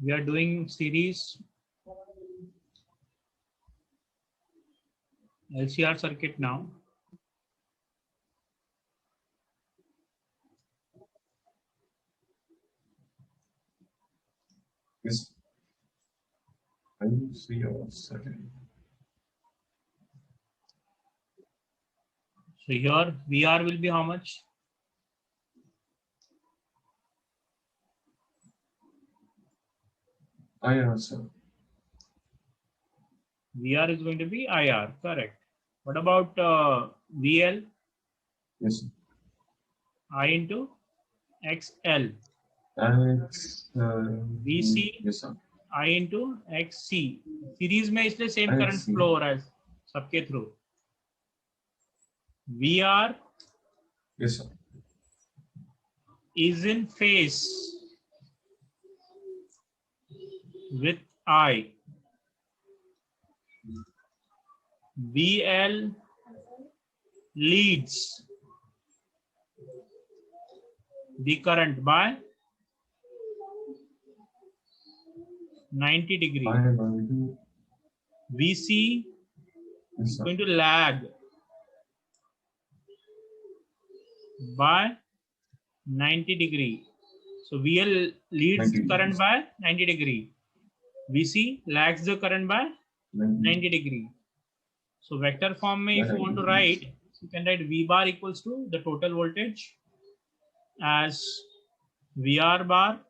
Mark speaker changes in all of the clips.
Speaker 1: We are doing series LCR circuit now.
Speaker 2: Yes. I will see your second.
Speaker 1: So here VR will be how much?
Speaker 2: IR, sir.
Speaker 1: VR is going to be IR, correct. What about VL?
Speaker 2: Yes, sir.
Speaker 1: I into XL.
Speaker 2: X,
Speaker 1: VC
Speaker 2: yes, sir.
Speaker 1: I into XC. Series में इसलिए same
Speaker 2: I
Speaker 1: current
Speaker 2: see.
Speaker 1: Flow हो रहा है सबके through. VR
Speaker 2: Yes, sir.
Speaker 1: is in phase with I. VL leads the current by 90 degree.
Speaker 2: I am going to.
Speaker 1: VC
Speaker 2: Yes,
Speaker 1: is
Speaker 2: sir.
Speaker 1: going to lag by 90 degree. So VL leads
Speaker 2: 90
Speaker 1: the current
Speaker 2: degrees.
Speaker 1: by 90 degree. VC lags the current by 90 degree. So vector form में if you want to write, you can write V bar equals to the total voltage as VR bar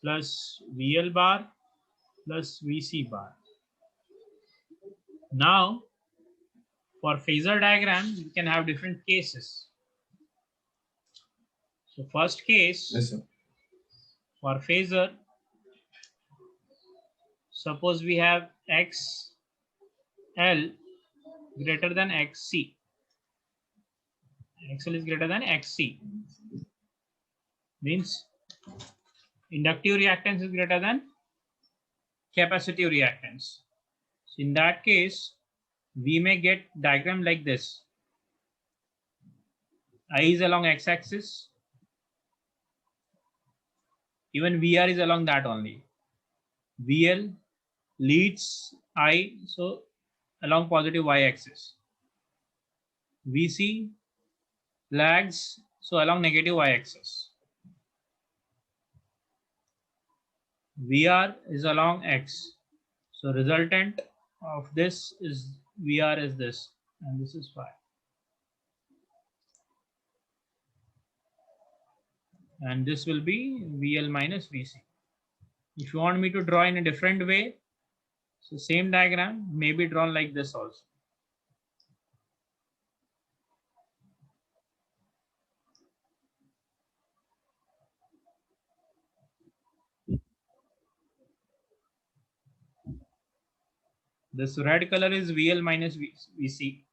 Speaker 1: plus VL bar plus VC bar. Now for phasor diagram, you can have different cases. So first case,
Speaker 2: Yes, sir.
Speaker 1: for phasor, suppose we have XL greater than XC. XL is greater than XC. Means inductive reactance is greater than capacitive reactance. So in that case, we may get diagram like this. I is along x-axis. Even VR is along that only. VL leads I, so along positive y-axis. VC lags, so along negative y-axis. VR is along x. So resultant of this is VR is this, and this is phi. And this will be VL minus VC. If you want me to draw in a different way, so same diagram may be drawn like this also. This red color is VL minus VC.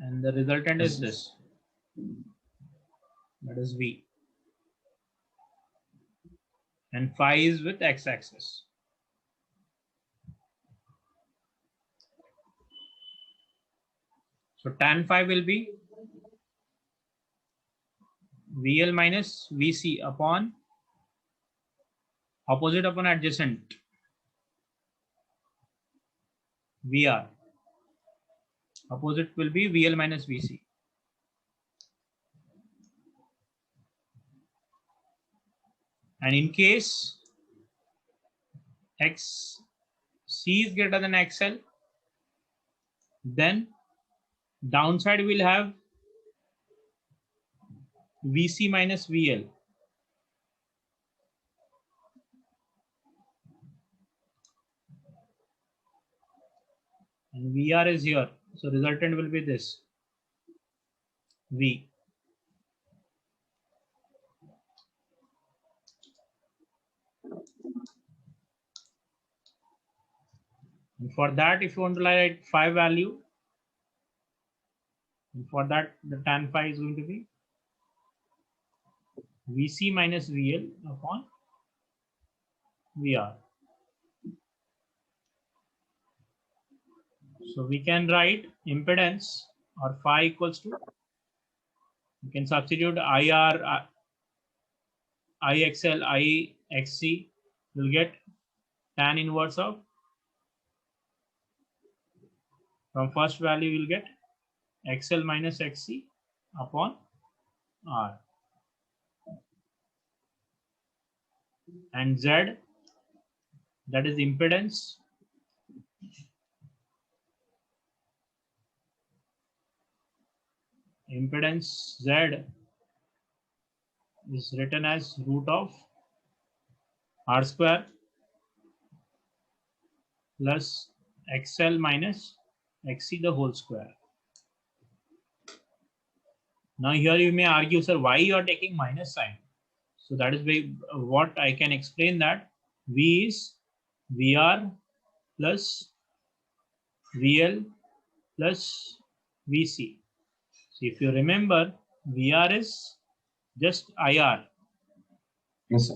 Speaker 1: And the resultant is this. That is V. And phi is with x-axis. So tan phi will be VL minus VC upon opposite upon adjacent VR. Opposite will be VL minus VC. And in case XC is greater than XL, then downside will have VC minus VL. And VR is here. So resultant will be this V. And for that, if you want to write phi value, and for that the tan phi is going to be VC minus VL upon VR. So we can write impedance or phi equals to You can substitute IR, IXL, IXC. You'll get tan inverse of, from first value you'll get XL minus XC upon R. And Z, that is impedance. Impedance Z is written as root of R square plus XL minus XC the whole square. Now here you may argue, sir, why you are taking minus sign? So that is what I can explain, that V is VR plus VL plus VC. So if you remember, VR is just IR.
Speaker 2: Yes, sir.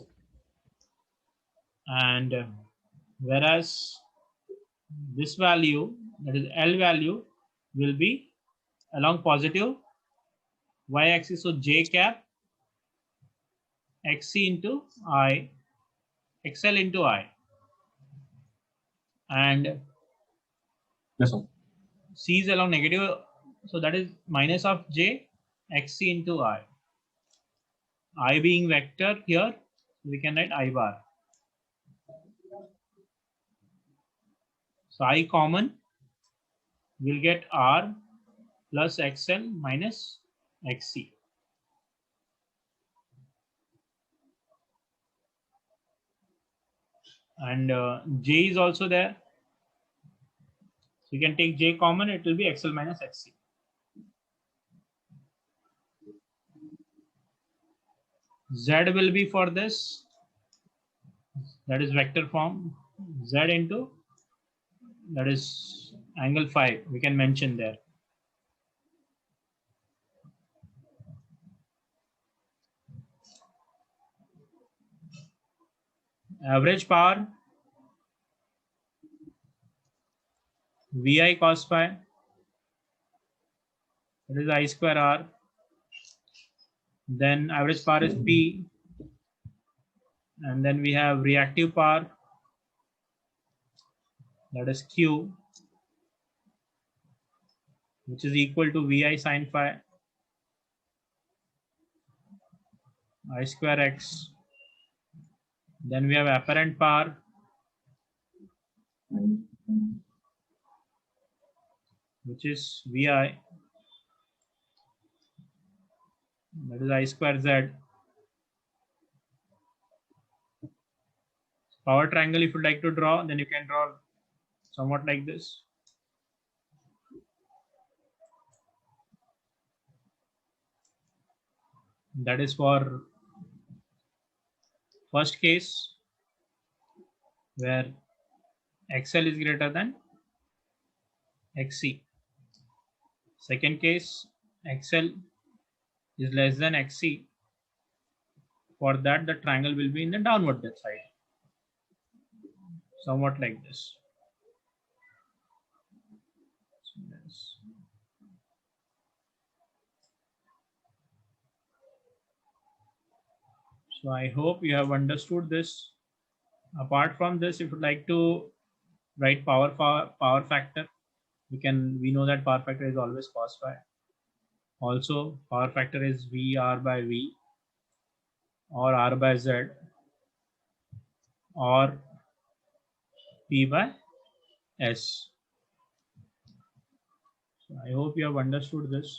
Speaker 1: And whereas this value, that is L value, will be along positive y-axis. So J cap XC into I, XL into I. And
Speaker 2: Yes, sir.
Speaker 1: C is along negative. So that is minus of J XC into I. I being vector here, we can write I bar. So I common, we'll get R plus XL minus XC. And J is also there. So you can take J common, it will be XL minus XC. Z will be for this, that is vector form, Z into, that is angle phi, we can mention there. Average power, Vi cos phi, that is I square R. Then average power is P. And then we have reactive power, that is Q, which is equal to Vi sin phi, I square X. Then we have apparent power, which is Vi, that is I square Z. Power triangle, if you like to draw, then you can draw somewhat like this. That is for first case where XL is greater than XC. Second case, XL is less than XC. For that, the triangle will be in the downward side, somewhat like this. So I hope you have understood this. Apart from this, if you'd like to write power factor, we know that power factor is always cos phi. Also, power factor is VR by V or R by Z or P by S. So I hope you have understood this.